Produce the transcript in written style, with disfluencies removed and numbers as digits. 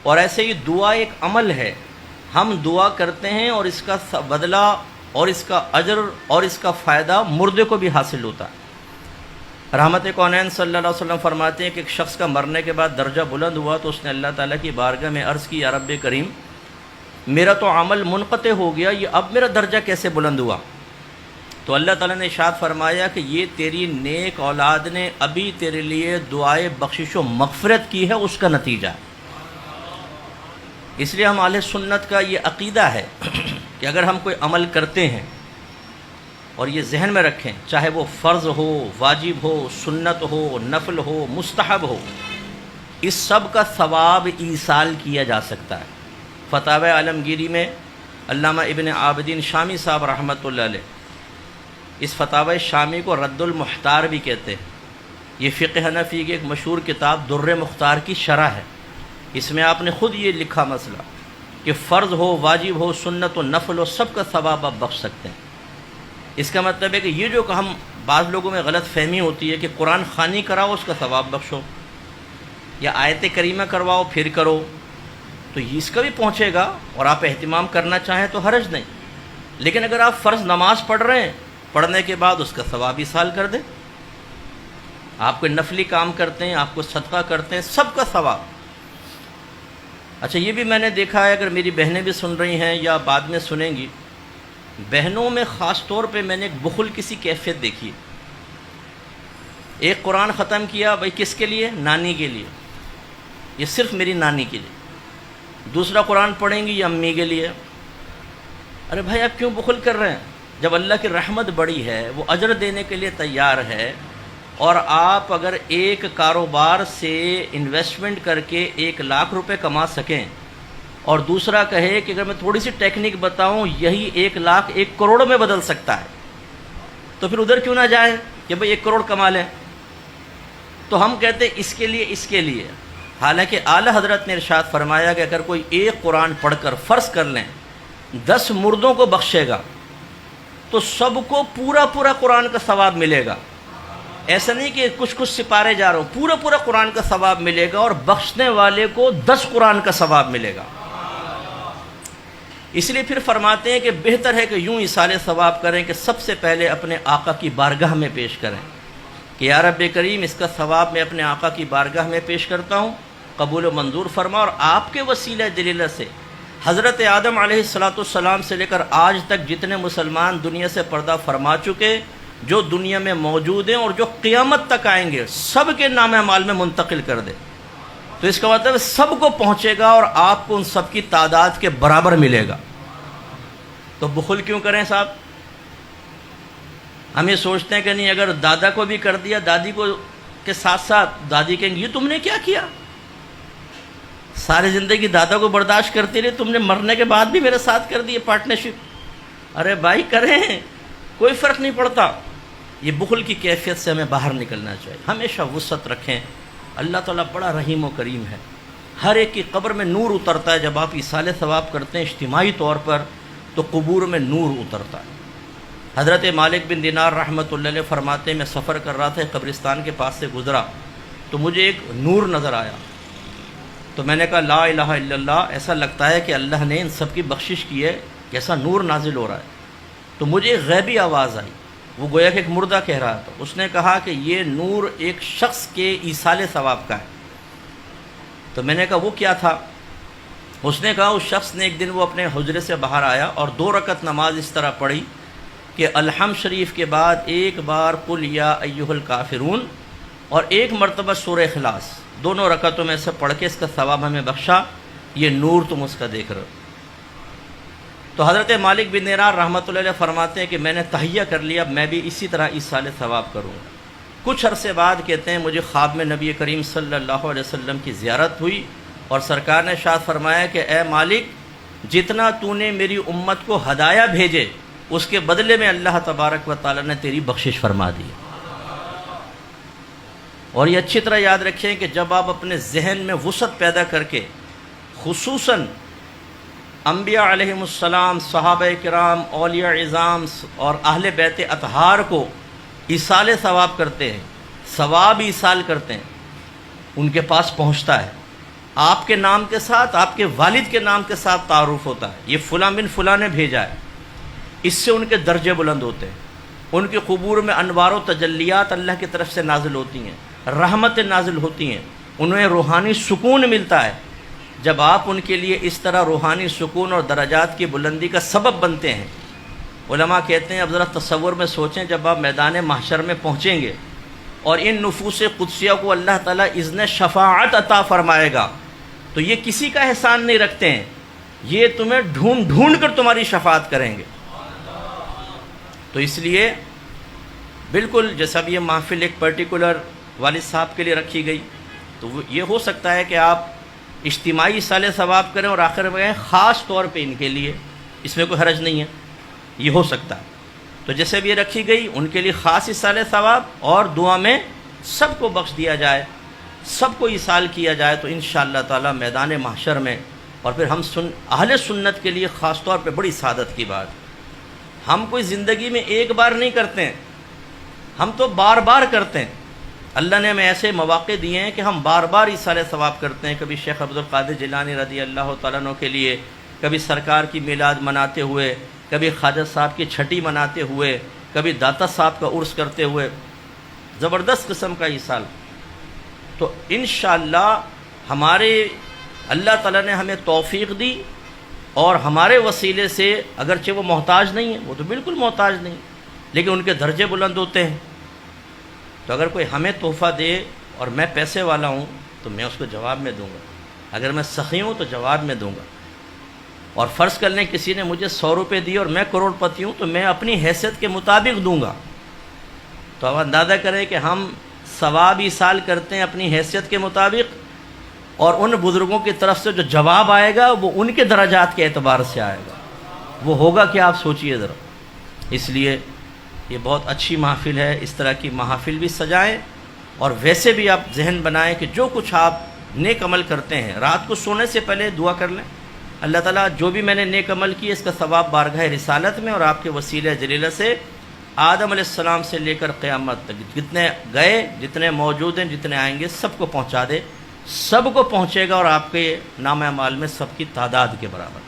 اور ایسے ہی دعا ایک عمل ہے، ہم دعا کرتے ہیں اور اس کا بدلہ اور اس کا اجر اور اس کا فائدہ مردے کو بھی حاصل ہوتا ہے۔ رحمت کونین صلی اللہ علیہ وسلم فرماتے ہیں کہ ایک شخص کا مرنے کے بعد درجہ بلند ہوا تو اس نے اللہ تعالیٰ کی بارگاہ میں عرض کی، یا رب کریم، میرا تو عمل منقطع ہو گیا، یہ اب میرا درجہ کیسے بلند ہوا؟ تو اللہ تعالیٰ نے ارشاد فرمایا کہ یہ تیری نیک اولاد نے ابھی تیرے لیے دعائے بخشش و مغفرت کی ہے، اس کا نتیجہ۔ اس لیے ہم اہل سنت کا یہ عقیدہ ہے کہ اگر ہم کوئی عمل کرتے ہیں اور یہ ذہن میں رکھیں، چاہے وہ فرض ہو، واجب ہو، سنت ہو، نفل ہو، مستحب ہو، اس سب کا ثواب ایصال کیا جا سکتا ہے۔ فتاوی عالمگیری میں علامہ ابن عابدین شامی صاحب رحمۃ اللہ علیہ، اس فتاوی شامی کو رد المحتار بھی کہتے ہیں، یہ فقہ حنفی کی ایک مشہور کتاب در مختار کی شرح ہے۔ اس میں آپ نے خود یہ لکھا مسئلہ کہ فرض ہو، واجب ہو، سنت و نفل ہو، سب کا ثواب آپ بخش سکتے ہیں۔ اس کا مطلب ہے کہ یہ جو ہم بعض لوگوں میں غلط فہمی ہوتی ہے کہ قرآن خوانی کراؤ اس کا ثواب بخشو، یا آیت کریمہ کرواؤ پھر کرو، تو اس کا بھی پہنچے گا اور آپ اہتمام کرنا چاہیں تو حرج نہیں، لیکن اگر آپ فرض نماز پڑھ رہے ہیں، پڑھنے کے بعد اس کا ثواب ایصال کر دیں۔ آپ کوئی نفلی کام کرتے ہیں، آپ کو صدقہ کرتے ہیں، سب کا ثواب۔ اچھا، یہ بھی میں نے دیکھا ہے، اگر میری بہنیں بھی سن رہی ہیں یا بعد میں سنیں گی، بہنوں میں خاص طور پہ میں نے ایک بخل کی سی کیفیت دیکھی ہے۔ ایک قرآن ختم کیا، بھائی کس کے لیے؟ نانی کے لیے، یہ صرف میری نانی کے لیے۔ دوسرا قرآن پڑھیں گی یہ امی کے لیے۔ ارے بھائی آپ کیوں بخل کر رہے ہیں؟ جب اللہ کی رحمت بڑی ہے، وہ اجر دینے کے لیے تیار ہے، اور آپ اگر ایک کاروبار سے انویسٹمنٹ کر کے 1,00,000 روپے کما سکیں، اور دوسرا کہے کہ اگر میں تھوڑی سی ٹیکنیک بتاؤں یہی 1,00,000 1 کروڑ میں بدل سکتا ہے، تو پھر ادھر کیوں نہ جائے کہ بھئی 1 کروڑ کما لیں؟ تو ہم کہتے ہیں اس کے لیے، اس کے لیے، حالانکہ اعلیٰ حضرت نے ارشاد فرمایا کہ اگر کوئی ایک قرآن پڑھ کر فرض کر لیں 10 مردوں کو بخشے گا تو سب کو پورا قرآن کا ثواب ملے گا۔ ایسا نہیں کہ کچھ سپارے جا رہا ہوں، پورا قرآن کا ثواب ملے گا، اور بخشنے والے کو 10 قرآن کا ثواب ملے گا۔ اس لیے پھر فرماتے ہیں کہ بہتر ہے کہ یوں ایصال ثواب کریں کہ سب سے پہلے اپنے آقا کی بارگاہ میں پیش کریں کہ یا رب کریم، اس کا ثواب میں اپنے آقا کی بارگاہ میں پیش کرتا ہوں، قبول و منظور فرما، اور آپ کے وسیلہ جلیلہ سے حضرت آدم علیہ السلام سے لے کر آج تک جتنے مسلمان دنیا سے پردہ فرما چکے، جو دنیا میں موجود ہیں اور جو قیامت تک آئیں گے، سب کے نام اعمال میں منتقل کر دے۔ تو اس کا مطلب سب کو پہنچے گا اور آپ کو ان سب کی تعداد کے برابر ملے گا۔ تو بخل کیوں کریں صاحب؟ ہم یہ سوچتے ہیں کہ نہیں، اگر دادا کو بھی کر دیا، دادی کو کے ساتھ ساتھ دادی کہیں گی یہ تم نے کیا کیا؟ ساری زندگی دادا کو برداشت کرتی رہی، تم نے مرنے کے بعد بھی میرے ساتھ کر دی پارٹنرشپ۔ ارے بھائی کریں، کوئی فرق نہیں پڑتا۔ یہ بخل کی کیفیت سے ہمیں باہر نکلنا چاہیے، ہمیشہ وسعت رکھیں۔ اللہ تعالیٰ بڑا رحیم و کریم ہے، ہر ایک کی قبر میں نور اترتا ہے۔ جب آپ ایصال ثواب کرتے ہیں اجتماعی طور پر تو قبور میں نور اترتا ہے۔ حضرت مالک بن دینار رحمۃ اللہ علیہ فرماتے ہیں، میں سفر کر رہا تھا، قبرستان کے پاس سے گزرا تو مجھے ایک نور نظر آیا، تو میں نے کہا لا الہ الا اللہ، ایسا لگتا ہے کہ اللہ نے ان سب کی بخشش کی ہے، کیسا نور نازل ہو رہا ہے۔ تو مجھے ایک غیبی آواز آئی، وہ گویا کہ ایک مردہ کہہ رہا تھا۔ اس نے کہا کہ یہ نور ایک شخص کے ایصال ثواب کا ہے۔ تو میں نے کہا وہ کیا تھا؟ اس نے کہا اس شخص نے ایک دن وہ اپنے حجرے سے باہر آیا اور 2 رکعت نماز اس طرح پڑھی کہ الحمد شریف کے بعد ایک بار قل یا ایھا الکافرون اور ایک مرتبہ سورہ اخلاص، دونوں رکعتوں میں سے پڑھ کے اس کا ثواب ہمیں بخشا، یہ نور تم اس کا دیکھ رہے ہو۔ تو حضرت مالک بن دینار رحمۃ اللہ علیہ فرماتے ہیں کہ میں نے تہیہ کر لیا، اب میں بھی اسی طرح ایصال ثواب کروں گا۔ کچھ عرصے بعد کہتے ہیں مجھے خواب میں نبی کریم صلی اللہ علیہ وسلم کی زیارت ہوئی، اور سرکار نے ارشاد فرمایا کہ اے مالک، جتنا تو نے میری امت کو ہدایہ بھیجے اس کے بدلے میں اللہ تبارک و تعالیٰ نے تیری بخشش فرما دی۔ اور یہ اچھی طرح یاد رکھیں کہ جب آپ اپنے ذہن میں وسعت پیدا کر کے خصوصاً انبیاء علیہم السلام، صحابہ کرام، اولیاء عظام اور اہل بیت اطہار کو ایصال ثواب کرتے ہیں، ثواب ایصال کرتے ہیں، ان کے پاس پہنچتا ہے۔ آپ کے نام کے ساتھ آپ کے والد کے نام کے ساتھ تعارف ہوتا ہے، یہ فلاں بن فلاں نے بھیجا ہے، اس سے ان کے درجے بلند ہوتے ہیں، ان کے قبور میں انوار و تجلیات اللہ کی طرف سے نازل ہوتی ہیں، رحمتیں نازل ہوتی ہیں، انہیں روحانی سکون ملتا ہے۔ جب آپ ان کے لیے اس طرح روحانی سکون اور درجات کی بلندی کا سبب بنتے ہیں، علماء کہتے ہیں اب ذرا تصور میں سوچیں، جب آپ میدان محشر میں پہنچیں گے اور ان نفوس قدسیہ کو اللہ تعالیٰ اذن شفاعت عطا فرمائے گا، تو یہ کسی کا احسان نہیں رکھتے ہیں، یہ تمہیں ڈھونڈ ڈھونڈ کر تمہاری شفاعت کریں گے۔ تو اس لیے بالکل جیسا بھی یہ محفل ایک پرٹیکولر والد صاحب کے لیے رکھی گئی، تو یہ ہو سکتا ہے کہ آپ اجتماعی اصال ثواب کریں اور آخر میں خاص طور پہ ان کے لیے، اس میں کوئی حرج نہیں ہے، یہ ہو سکتا ہے۔ تو جیسے بھی یہ رکھی گئی ان کے لیے خاص اصال ثواب، اور دعا میں سب کو بخش دیا جائے، سب کو اصال کیا جائے، تو انشاءاللہ تعالی میدان محشر میں، اور پھر ہم اہل سنت کے لیے خاص طور پہ بڑی سعادت کی بات، ہم کوئی زندگی میں ایک بار نہیں کرتے ہیں، ہم تو بار بار کرتے ہیں۔ اللہ نے ہمیں ایسے مواقع دیے ہیں کہ ہم بار بار اصال ثواب کرتے ہیں، کبھی شیخ عبد القادر جیلانی رضی اللہ تعالیٰ عنہ کے لیے، کبھی سرکار کی میلاد مناتے ہوئے، کبھی خواجہ صاحب کی چھٹی مناتے ہوئے، کبھی داتا صاحب کا عرس کرتے ہوئے، زبردست قسم کا اصال۔ تو انشاءاللہ ہمارے اللہ تعالیٰ نے ہمیں توفیق دی، اور ہمارے وسیلے سے، اگرچہ وہ محتاج نہیں ہیں، وہ تو بالکل محتاج نہیں، لیکن ان کے درجے بلند ہوتے ہیں۔ تو اگر کوئی ہمیں تحفہ دے اور میں پیسے والا ہوں تو میں اس کو جواب میں دوں گا، اگر میں سخی ہوں تو جواب میں دوں گا، اور فرض کر لیں کسی نے مجھے 100 روپے دیے اور میں کروڑ پتی ہوں تو میں اپنی حیثیت کے مطابق دوں گا۔ تو اب اندازہ کریں کہ ہم ثواب ایصال کرتے ہیں اپنی حیثیت کے مطابق، اور ان بزرگوں کی طرف سے جو جواب آئے گا وہ ان کے درجات کے اعتبار سے آئے گا، وہ ہوگا کہ آپ سوچئے ذرا۔ اس لیے یہ بہت اچھی محفل ہے، اس طرح کی محافل بھی سجائیں، اور ویسے بھی آپ ذہن بنائیں کہ جو کچھ آپ نیک عمل کرتے ہیں، رات کو سونے سے پہلے دعا کر لیں، اللہ تعالیٰ جو بھی میں نے نیک عمل کی اس کا ثواب بارگاہ رسالت میں اور آپ کے وسیلہ جلیلہ سے آدم علیہ السلام سے لے کر قیامت تک جتنے گئے، جتنے موجود ہیں، جتنے آئیں گے، سب کو پہنچا دے، سب کو پہنچے گا، اور آپ کے نام اعمال میں سب کی تعداد کے برابر۔